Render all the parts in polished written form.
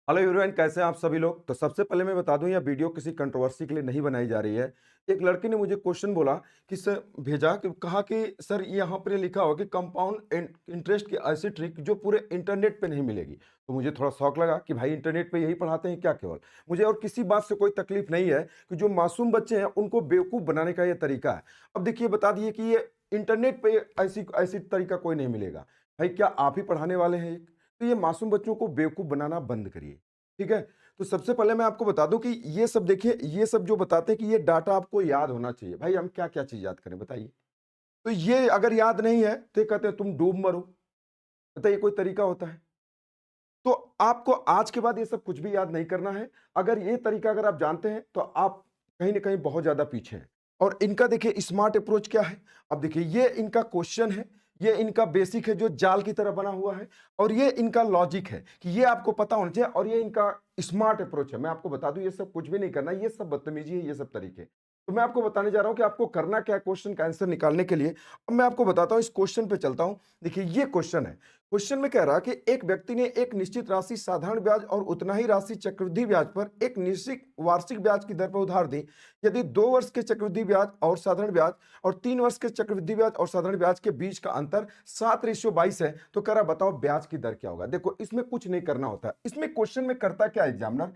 Hello everyone, कैसे हैं आप सभी लोग। तो सबसे पहले मैं बता दूं, यह वीडियो किसी कंट्रोवर्सी के लिए नहीं बनाई जा रही है। एक लड़के ने मुझे क्वेश्चन बोला कि सर, भेजा कि कहा कि सर यहाँ पर लिखा हुआ कि कंपाउंड इंटरेस्ट की ऐसी ट्रिक जो पूरे इंटरनेट पे नहीं मिलेगी। तो मुझे थोड़ा शौक लगा कि भाई इंटरनेट पे यही पढ़ाते हैं क्या केवल। मुझे और किसी बात से कोई तकलीफ नहीं है कि जो मासूम बच्चे हैं उनको बेवकूफ़ बनाने का ये तरीका है। अब देखिए, बता दिए कि ये इंटरनेट पे ऐसी ऐसी तरीका कोई नहीं मिलेगा। भाई क्या आप ही पढ़ाने वाले हैं? तो ये मासूम बच्चों को बेवकूफ़ बनाना बंद करिए। ठीक है? तो सबसे पहले मैं आपको बता दूँ कि ये सब देखिए, ये सब जो बताते हैं कि ये डाटा आपको याद होना चाहिए। भाई हम क्या-क्या चीज़ याद करें बताइए? तो ये अगर याद नहीं है तो ये कहते हैं तुम डूब मरो। बताइए कोई तरीका होता है? तो आपको आज के बाद ये सब कुछ भी याद नहीं करना है। अगर ये तरीका अगर आप जानते हैं तो आप कहीं न कहीं बहुत ज़्यादा पीछे हैं। और इनका देखिए स्मार्ट अप्रोच क्या है? अब देखिए ये इनका क्वेश्चन है, ये इनका बेसिक है जो जाल की तरह बना हुआ है, और ये इनका लॉजिक है कि ये आपको पता होना चाहिए, और ये इनका स्मार्ट अप्रोच है। मैं आपको बता दूँ, ये सब कुछ भी नहीं करना, ये सब बदतमीज़ी है, ये सब तरीके। तो मैं आपको बताने जा रहा हूँ कि आपको करना क्या है क्वेश्चन का आंसर निकालने के लिए। अब मैं आपको बताता हूँ, इस क्वेश्चन पे चलता हूँ। देखिए ये क्वेश्चन है। क्वेश्चन में कह रहा है कि एक व्यक्ति ने एक निश्चित राशि साधारण ब्याज और उतना ही राशि चक्रवृद्धि ब्याज पर एक निश्चित वार्षिक ब्याज की दर पर उधार दी। यदि 2 वर्ष के चक्रवृद्धि ब्याज और साधारण ब्याज और 3 वर्ष के चक्रवृद्धि ब्याज और साधारण ब्याज के बीच का अंतर 7:22 है, तो कह रहा बताओ ब्याज की दर क्या होगा। देखो इसमें कुछ नहीं करना होता है। इसमें क्वेश्चन में करता क्या एग्जामिनर,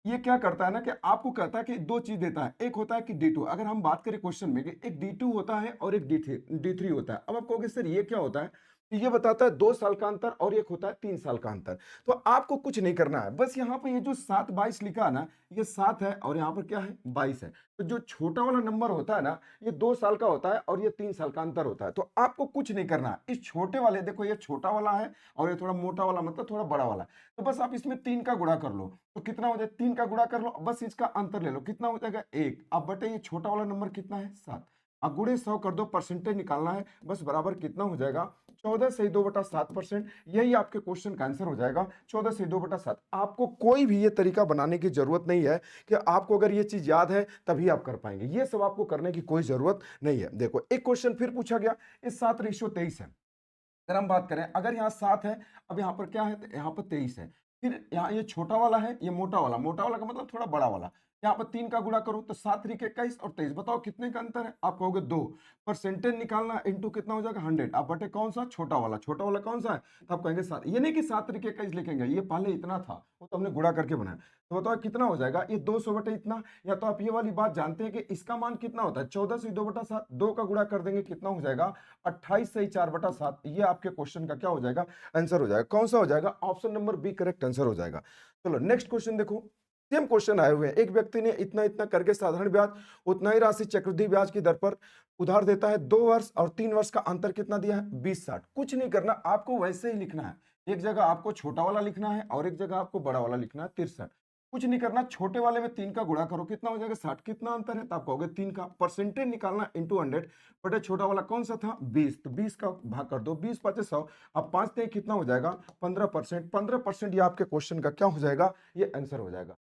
ये क्या करता है ना कि आपको कहता है कि दो चीज देता है। एक होता है कि D2, अगर हम बात करें क्वेश्चन में कि एक D2 होता है और एक D3 होता है। अब आप कहोगे सर ये क्या होता है? तो ये बताता है 2 साल का अंतर, और एक होता है 3 साल का अंतर। तो आपको कुछ नहीं करना है, बस यहाँ पे ये जो 7/22 लिखा है ना, ये 7 है और यहाँ पर क्या है 22 है। तो जो छोटा वाला नंबर होता है ना, ये 2 साल का होता है और ये 3 साल का अंतर होता है। तो आपको कुछ नहीं करना है। इस छोटे वाले, देखो ये छोटा वाला है और ये थोड़ा मोटा वाला, मतलब थोड़ा बड़ा वाला। तो बस आप इसमें 3 का गुणा कर लो, तो कितना हो जाए, 3 का गुणा कर लो, बस इसका अंतर ले लो, कितना हो जाएगा 1। अब बटे ये छोटा वाला नंबर कितना है 7। अब गुणे 100 कर दो, परसेंटेज निकालना है, बस बराबर कितना हो जाएगा 14/2/7%। यही आपके क्वेश्चन का आंसर हो जाएगा 14/2/7। आपको कोई भी ये तरीका बनाने की जरूरत नहीं है कि आपको अगर ये चीज याद है तभी आप कर पाएंगे। ये सब आपको करने की कोई जरूरत नहीं है। देखो एक क्वेश्चन फिर पूछा गया, इस 7:23 है। अगर हम बात करें, अगर यहाँ 7 है, अब यहाँ पर क्या है, तो यहाँ पर 23 है। फिर यहाँ ये छोटा वाला है, ये मोटा वाला का मतलब थोड़ा बड़ा वाला। यहाँ पर 3 का गुणा करो तो 7×3 = 21 और 23, बताओ कितने का अंतर है? आप कहोगे 2। परसेंटेज निकालना, इंटू कितना हो जाएगा 100। आप बटे कौन सा, छोटा वाला। छोटा वाला कौन सा है? तो आप कहेंगे 7। ये नहीं कि 7×21 लिखेंगे, ये पहले इतना था, वो तो हमने गुणा करके बनाया। तो बताओ कितना हो जाएगा, ये 200 बटे इतना। या तो आप ये वाली बात जानते हैं कि इसका मान कितना होता है, 14/2/7। 2 का गुणा कर देंगे, कितना हो जाएगा 28/4/7। ये आपके क्वेश्चन का क्या हो जाएगा, आंसर हो जाएगा। कौन सा हो जाएगा? Option number B correct answer हो जाएगा। चलो नेक्स्ट क्वेश्चन देखो। सेम क्वेश्चन आए हुए हैं, एक व्यक्ति ने इतना इतना करके साधारण ब्याज उतना ही राशि चक्रवृद्धि ब्याज की दर पर उधार देता है। 2 वर्ष और 3 वर्ष का अंतर कितना दिया है 20/60। कुछ नहीं करना, आपको वैसे ही लिखना है। एक जगह आपको छोटा वाला लिखना है और एक जगह आपको बड़ा वाला लिखना है 63। कुछ नहीं करना, छोटे वाले में 3 का गुणा करो, कितना हो जाएगा 60। कितना अंतर है? तो आप कहोगे 3 का। परसेंटेज निकालना, इंटू 100 बटे छोटा वाला कौन सा था 20, तो 20 का भाग कर दो, 20×5 = 100। अब 5 से कितना हो जाएगा 15%। 15% ये आपके क्वेश्चन का क्या हो जाएगा, ये आंसर हो जाएगा।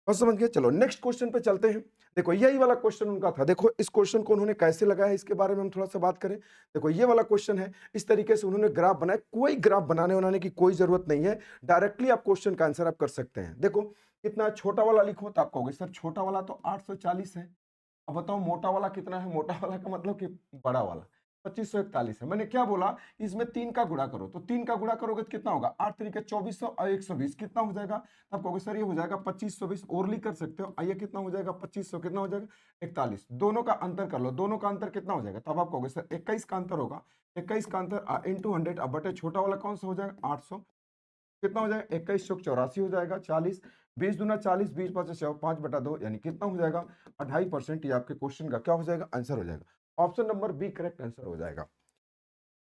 बस समझ गए। चलो नेक्स्ट क्वेश्चन पे चलते हैं। देखो यही वाला क्वेश्चन उनका था। देखो इस क्वेश्चन को उन्होंने कैसे लगाया, इसके बारे में हम थोड़ा सा बात करें। देखो ये वाला क्वेश्चन है, इस तरीके से उन्होंने ग्राफ बनाया। कोई ग्राफ बनाने बनाने की कोई जरूरत नहीं है, डायरेक्टली आप क्वेश्चन का आंसर आप कर सकते हैं। देखो कितना छोटा वाला लिखो, तो आप कहोगे सर छोटा वाला तो 840 है। अब बताओ मोटा वाला कितना है? मोटा वाला का मतलब कि बड़ा वाला 2541 है। मैंने क्या बोला, इसमें 3 का गुणा करो, तो 3 का गुणा करोगे तो कितना होगा 8 3 के 2400 और 120 कितना हो जाएगा? तब कहोगे सर ये हो जाएगा 2520। ओरली कर सकते हो, आइए कितना हो जाएगा 2500, कितना हो जाएगा 41। दोनों का अंतर कर लो, दोनों का अंतर कितना हो जाएगा? तब आप कहोगे सर 21 का अंतर होगा। 21 का अंतर इंटू 100, अब बटे छोटा वाला कौन सा हो जाएगा 800। कितना हो जाएगा 2184 हो जाएगा 40। 20 दूना 40, 20×5 = 5/2, यानी कितना हो जाएगा 2.5%। ये आपके क्वेश्चन का क्या हो जाएगा, आंसर हो जाएगा। Option number B correct answer हो जाएगा।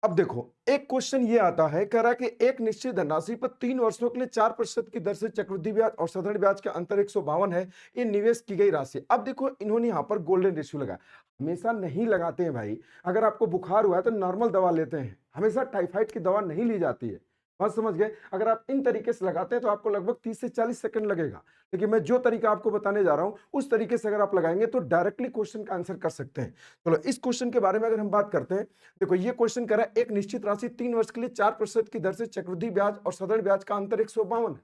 अब देखो एक क्वेश्चन ये आता है, कह रहा है कि एक निश्चित धनराशि पर 3 वर्षों के लिए 4% की दर से चक्रवृद्धि ब्याज और साधारण ब्याज का अंतर 152 है। ये निवेश की गई राशि। अब देखो इन्होंने यहां पर गोल्डन रेशियो लगाया। हमेशा नहीं लगाते हैं भाई। अगर आपको बुखार हुआ है तो नॉर्मल दवा लेते हैं, हमेशा टाइफाइड की दवा नहीं ली जाती है। बात समझ गए? अगर आप इन तरीके से लगाते हैं तो आपको लगभग 30 से 40 सेकंड लगेगा। लेकिन मैं जो तरीका आपको बताने जा रहा हूं उस तरीके से अगर आप लगाएंगे तो डायरेक्टली क्वेश्चन का आंसर कर सकते हैं। चलो इस क्वेश्चन के बारे में अगर हम बात करते हैं। देखो ये क्वेश्चन कर रहा है एक निश्चित राशि 3 वर्ष के लिए 4% की दर से चक्रवृद्धि ब्याज और साधारण ब्याज का अंतर 152 है।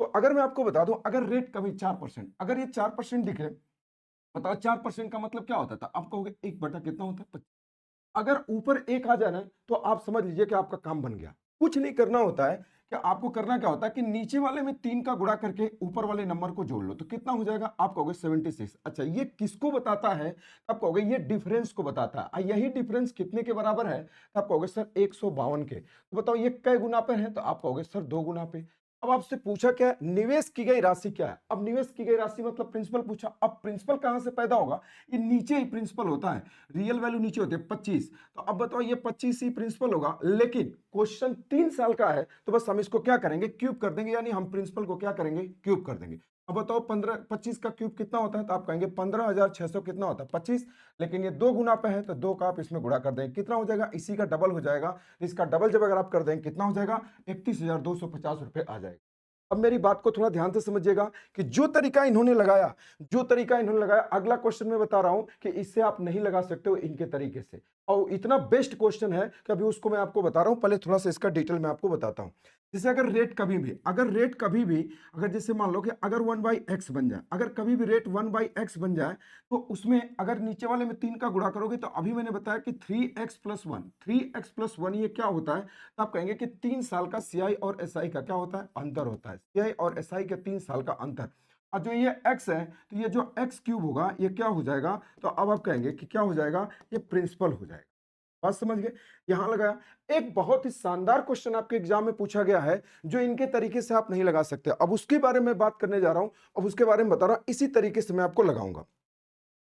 तो अगर मैं आपको बता दूं, अगर रेट कभी 4%, अगर ये 4% दिखे, बताओ 4% का मतलब क्या होता था? आप कहोगे एक बटा कितना होता है? अगर ऊपर एक आ जाए ना, तो आप समझ लीजिए कि आपका काम बन गया। कुछ नहीं करना होता है कि आपको करना क्या होता है कि नीचे वाले में 3 का गुणा करके ऊपर वाले नंबर को जोड़ लो, तो कितना हो जाएगा? आप कहोगे 76। अच्छा, ये किसको बताता है? आप कहोगे ये डिफरेंस को बताता है। यही डिफरेंस कितने के बराबर है? तो आप कहोगे सर 152 के। तो बताओ ये कै गुना पे है? तो आप कहोगे सर 2 गुना पे। अब आपसे पूछा क्या है? निवेश की गई राशि क्या है? अब निवेश की गई राशि मतलब प्रिंसिपल पूछा। अब प्रिंसिपल कहां से पैदा होगा? ये नीचे ही प्रिंसिपल होता है। रियल वैल्यू नीचे होती है 25। तो अब बताओ ये 25 ही प्रिंसिपल होगा, लेकिन क्वेश्चन 3 साल का है, तो बस हम इसको क्या करेंगे? क्यूब कर देंगे, यानी हम प्रिंसिपल को क्या करेंगे? क्यूब कर देंगे। अब बताओ 25 का क्यूब कितना होता है? तो आप कहेंगे 15,600 कितना होता है? 25। लेकिन ये 2 गुना पे है, तो 2 का आप इसमें गुणा कर देंगे, कितना हो जाएगा? इसी का डबल हो जाएगा। इसका डबल जब अगर आप कर देंगे, कितना हो जाएगा? 31,250 रुपए आ जाएगा। अब मेरी बात को थोड़ा ध्यान से समझिएगा कि जो तरीका इन्होंने लगाया, अगला क्वेश्चन मैं बता रहा हूं कि इससे आप नहीं लगा सकते हो इनके तरीके से, और इतना बेस्ट क्वेश्चन है कि अभी उसको मैं आपको बता रहा हूं। पहले थोड़ा सा इसका डिटेल मैं आपको बताता हूं। जैसे अगर रेट कभी भी अगर जैसे मान लो कि अगर 1/x बन जाए, अगर कभी भी रेट 1/x बन जाए, तो उसमें अगर नीचे वाले में 3 का गुणा करोगे, तो अभी मैंने बताया कि 3x+1 ये क्या होता है? तो आप कहेंगे कि 3 साल का सीआई और एसआई का क्या होता है? अंतर होता है। सीआई और एसआई के 3 साल का अंतर। और जो ये x है, तो ये जो x क्यूब होगा, ये क्या हो जाएगा? तो अब आप कहेंगे कि क्या हो जाएगा? ये प्रिंसिपल हो जाएगा। बात समझ गए? यहां लगाया। एक बहुत ही शानदार क्वेश्चन आपके एग्जाम में पूछा गया है, जो इनके तरीके से आप नहीं लगा सकते। अब उसके बारे में बात करने जा रहा हूं, अब उसके बारे में बता रहा हूं, इसी तरीके से मैं आपको लगाऊंगा।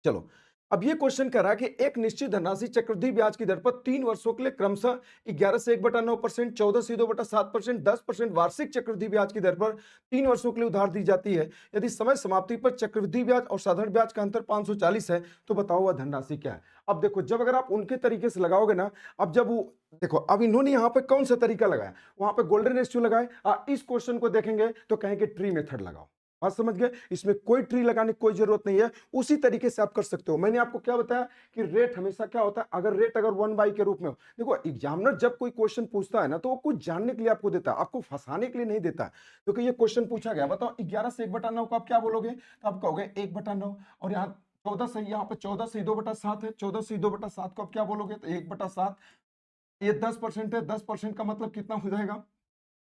चलो, अब ये क्वेश्चन कर रहा है कि एक निश्चित धनराशि चक्रवृद्धि ब्याज की दर पर 3 वर्षों के लिए क्रमशः 11 से 1/9%, 14 से 2/7%, 10% वार्षिक चक्रवृद्धि ब्याज की दर पर 3 वर्षों के लिए उधार दी जाती है। यदि समय समाप्ति पर चक्रवृद्धि ब्याज और साधारण ब्याज का अंतर 540 है, तो बताओ वह धनराशि क्या है? अब देखो, जब अगर आप उनके तरीके से लगाओगे ना, अब जब वो देखो, अब इन्होंने यहाँ पे कौन सा तरीका लगाया? वहां पे गोल्डन रेशियो लगाए। इस क्वेश्चन को देखेंगे तो कहेंगे ट्री मेथड लगाओ। बात समझ गए? इसमें कोई ट्री लगाने की कोई जरूरत नहीं है, उसी तरीके से आप कर सकते हो। मैंने आपको क्या बताया कि रेट हमेशा क्या होता है? अगर रेट अगर 1/, के रूप में हो, देखो एग्जामिनर जब कोई क्वेश्चन पूछता है ना, तो वो कुछ जानने के लिए आपको देता है, आपको फंसाने के लिए नहीं देता है। क्योंकि ये क्वेश्चन पूछा गया, बताओ 11 से 1/9 को आप क्या बोलोगे? तो आप कहोगे 1/9। और यहाँ 14 से 2/7 है, 14 से 2/7 को आप क्या बोलोगे? तो 1/7। ये 10% है, 10% का मतलब कितना हो जाएगा?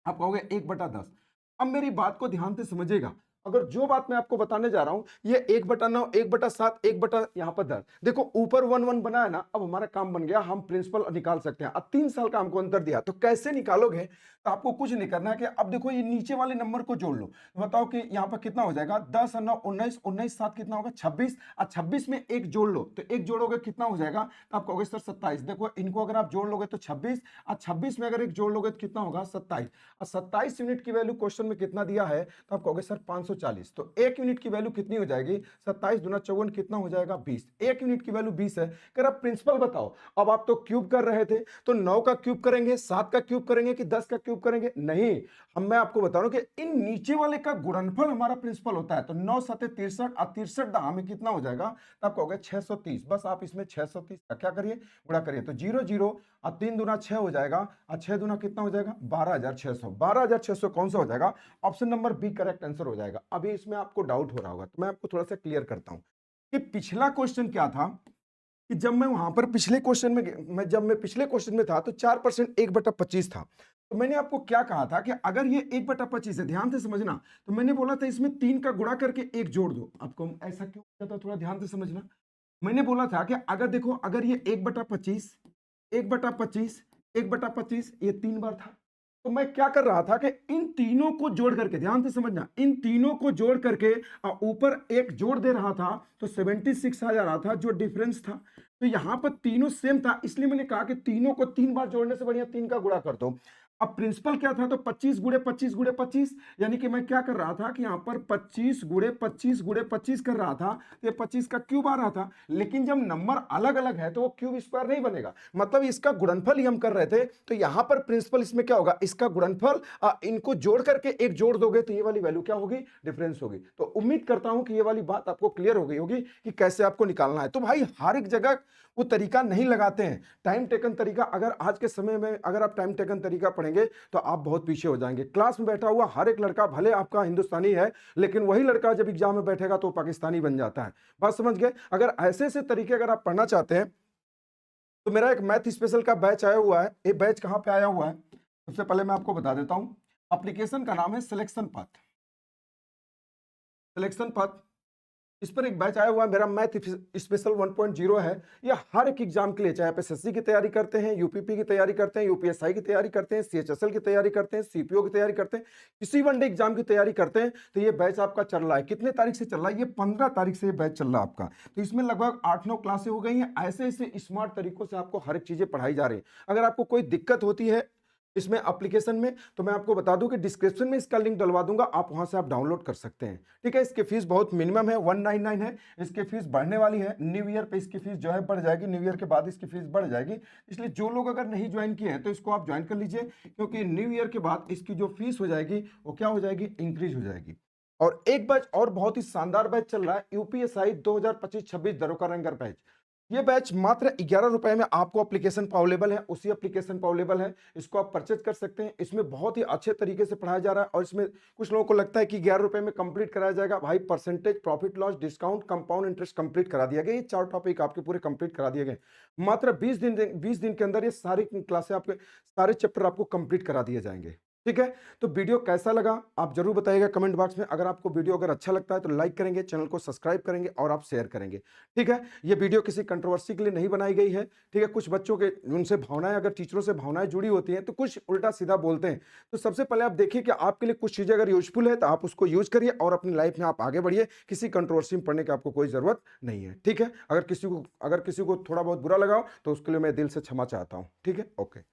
आप कहोगे 1/10। अब मेरी बात को ध्यान से समझिएगा। अगर जो बात मैं आपको बताने जा रहा हूं, ये 1/9, 1/7, 1 यहां पर 10, देखो ऊपर 1 बना है ना, अब हमारा काम बन गया, हम प्रिंसिपल निकाल सकते हैं। अब 3 साल का हमको अंतर दिया, तो कैसे निकालोगे? तो आपको कुछ नहीं करना है कि अब देखो ये नीचे वाले नंबर को जोड़ लो, बताओ कि यहाँ पर कितना हो जाएगा? 10 और 9 19, 19 7 कितना होगा? 26। और 26 में एक जोड़ लो, तो एक जोड़ोगे कितना हो जाएगा? तो आप कहोगे सर 27। देखो इनको अगर आप जोड़ लोगे तो 26, और 26 में अगर एक जोड़ लोगे तो कितना होगा? 27। और 27 यूनिट की वैल्यू क्वेश्चन में कितना दिया है? तो आप कहोगे सर 540। तो 1 यूनिट की वैल्यू कितनी हो जाएगी? 27 दूना 54 कितना हो जाएगा? 20। 1 यूनिट की वैल्यू 20 है। अगर आप प्रिंसिपल बताओ, अब आप तो क्यूब कर रहे थे, तो 9 का क्यूब करेंगे, 7 का क्यूब करेंगे कि 10 का क्यूब करेंगे? नहीं, हम मैं आपको बता रहा हूं कि इन नीचे वाले का गुणनफल हमारा प्रिंसिपल होता है। तो 9 7 63, और 63 दहा में कितना हो जाएगा? तो आप कहोगे 630। बस आप इसमें 630 का क्या करिए? गुणा करिए। तो 0 0 और 3 दूना 6 हो जाएगा, और 6 दूना कितना हो जाएगा? 12,600। 12,600 कौन सा हो जाएगा? Option number B correct answer हो जाएगा। अभी इसमें आपको डाउट हो रहा होगा, तो मैं आपको थोड़ा सा क्लियर करता हूं कि पिछला क्वेश्चन क्या था, कि जब मैं वहां पर पिछले क्वेश्चन में जब मैं पिछले क्वेश्चन में था, तो 4% 1/25 था। तो मैंने आपको क्या कहा था कि अगर ये 1/25 है, ध्यान से समझना, तो मैंने बोला था इसमें 3 का गुणा करके 1 जोड़ दो। आपको ऐसा क्यों कहता, थोड़ा ध्यान से समझना। मैंने बोला था कि अगर देखो, अगर ये 1/25, 1/25, 1/25 ये 3 बार था, तो मैं क्या कर रहा था कि इन तीनों को जोड़ करके, ध्यान से समझना, इन तीनों को जोड़ करके ऊपर एक जोड़ दे रहा था, तो 76 आ जा रहा था, जो डिफरेंस था। तो यहां पर तीनों सेम था, इसलिए मैंने कहा कि तीनों को 3 बार जोड़ने से बढ़िया 3 का गुणा कर दो। अब प्रिंसिपल क्या था? तो 25 गुणे 25 गुणे 25, यानी कि मैं क्या कर रहा था कि यहां पर 25 गुणे 25 गुणे 25 कर रहा था, तो ये 25 का क्यूब आ रहा था। लेकिन जब नंबर अलग अलग है, तो वो क्यूब स्क्वायर नहीं बनेगा, मतलब इसका गुणनफल ही हम कर रहे थे। तो यहां पर प्रिंसिपल इसमें क्या होगा? इसका गुणनफल, इनको जोड़ करके एक जोड़ दोगे, तो ये वाली वैल्यू क्या होगी? डिफरेंस होगी। तो उम्मीद करता हूं कि ये वाली बात आपको क्लियर हो गई होगी कि कैसे आपको निकालना है। तो भाई हर एक जगह वो तरीका नहीं लगाते हैं, टाइम टेकन तरीका। अगर आज के समय में अगर आप टाइम टेकन तरीका पढ़ेंगे तो आप बहुत पीछे हो जाएंगे। क्लास में बैठा हुआ हर एक लड़का भले आपका हिंदुस्तानी है, लेकिन वही लड़का जब एग्जाम में बैठेगा तो पाकिस्तानी बन जाता है। बात समझ गए? अगर ऐसे ऐसे तरीके अगर आप पढ़ना चाहते हैं तो मेरा एक मैथ स्पेशल का बैच आया हुआ है। ये बैच कहाँ पे आया हुआ है, सबसे पहले मैं आपको बता देता हूं। एप्लीकेशन का नाम है सिलेक्शन पाथ। सिलेक्शन पाथ, इस पर एक बैच आया हुआ है मेरा, मैथ स्पेशल 1.0 है। यह हर एक एग्जाम के लिए, चाहे आप एसएससी की तैयारी करते हैं, यूपीपी की तैयारी करते हैं, यूपीएसआई की तैयारी करते हैं, सीएचएसएल की तैयारी करते हैं, सीपीओ की तैयारी करते हैं, किसी वनडे एग्जाम की तैयारी करते हैं, तो ये बैच आपका चल रहा है। कितने तारीख से चल रहा है? ये 15 तारीख से ये बैच चल रहा है आपका। तो इसमें लगभग 8-9 क्लासें हो गई हैं। ऐसे ऐसे स्मार्ट तरीकों से आपको हर एक चीजें पढ़ाई जा रही है। अगर आपको कोई दिक्कत होती है इसमें एप्लीकेशन में, तो मैं आपको बता दूं कि डिस्क्रिप्शन में इसका लिंक डलवा दूंगा, आप वहां से आप डाउनलोड कर सकते हैं। ठीक है, इसकी फीस बहुत मिनिमम है, 199 है। इसकी फीस बढ़ने वाली है, न्यू ईयर पे इसकी फीस जो है बढ़ जाएगी, न्यू ईयर के बाद इसकी फीस बढ़ जाएगी। इसलिए जो लोग अगर नहीं ज्वाइन किए हैं तो इसको आप ज्वाइन कर लीजिए, क्योंकि न्यू ईयर के बाद इसकी जो फीस हो जाएगी वो क्या हो जाएगी, इंक्रीज हो जाएगी। और एक बैच और बहुत ही शानदार बैच चल रहा है, यूपीएसआई 2025-26 दरोगा रैंकर बैच। ये बैच मात्र 11 रुपए में आपको एप्लीकेशन पर अवेलेबल है, उसी एप्लीकेशन पर अवेलेबल है। इसको आप परचेज कर सकते हैं। इसमें बहुत ही अच्छे तरीके से पढ़ाया जा रहा है। और इसमें कुछ लोगों को लगता है कि 11 रुपए में कंप्लीट कराया जाएगा। भाई, percentage, profit loss, discount, compound interest complete करा दिया गया। ये 4 टॉपिक आपके पूरे कंप्लीट करा दिए गए। मात्र 20 दिन के अंदर ये सारी क्लासें आपके, सारे चैप्टर आपको कंप्लीट करा दिए जाएंगे। ठीक है, तो वीडियो कैसा लगा आप जरूर बताइएगा कमेंट बॉक्स में। अगर आपको वीडियो अगर अच्छा लगता है तो लाइक करेंगे, चैनल को सब्सक्राइब करेंगे और आप शेयर करेंगे। ठीक है, ये वीडियो किसी कंट्रोवर्सी के लिए नहीं बनाई गई है। ठीक है, कुछ बच्चों के उनसे भावनाएं, अगर टीचरों से भावनाएं जुड़ी होती हैं तो कुछ उल्टा सीधा बोलते हैं। तो सबसे पहले आप देखिए कि आपके लिए कुछ चीजें अगर यूजफुल है तो आप उसको यूज करिए और अपनी लाइफ में आप आगे बढ़िए। किसी कंट्रोवर्सी में पढ़ने की आपको कोई जरूरत नहीं है। ठीक है, अगर किसी को थोड़ा बहुत बुरा लगा हो तो उसके लिए मैं दिल से क्षमा चाहता हूँ। ठीक है, ओके।